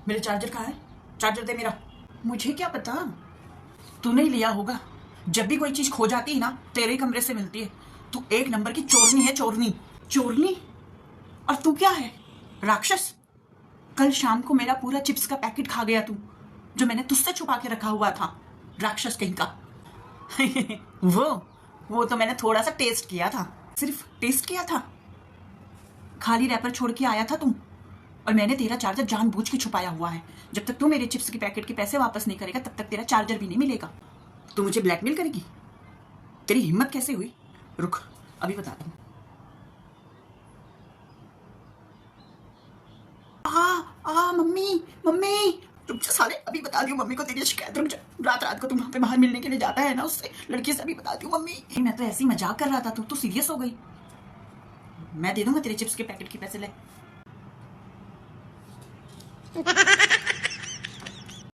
मेरे चार्जर कहाँ है? चार्जर दे मेरा। मुझे क्या पता, तूने ही लिया होगा। जब भी कोई चीज खो जाती है ना, तेरे ही कमरे से मिलती है। तू एक नंबर की चोरनी है, चोरनी। चोरनी? और तू क्या है, राक्षस? कल शाम को मेरा पूरा चिप्स का पैकेट खा गया तू, जो मैंने तुझसे छुपा के रखा हुआ था, राक्षस कहीं का। वो तो मैंने थोड़ा सा टेस्ट किया था, सिर्फ टेस्ट किया था। खाली रैपर छोड़ के आया था तुम, और मैंने तेरा चार्जर जानबूझ के छुपाया हुआ है। जब तक तू मेरे चिप्स के पैकेट के पैसे वापस नहीं करेगा, तब तक तेरा चार्जर भी नहीं मिलेगा। तू मुझे ब्लैकमेल करेगी? तेरी हिम्मत कैसे हुई? रुक, अभी बताता हूँ। मम्मी मम्मी, रुक जा साले, अभी बता दी मम्मी को तेरी शिकायत। रुक जा, रात रात को तुम वहां पे बाहर मिलने के लिए जाता है ना उससे लड़की से, अभी बता दी मम्मी। मैं तो ऐसे ही मजाक कर रहा था, तू सीरियस हो गई। मैं दे दूंगा तेरे चिप्स के पैकेट के पैसे, ले।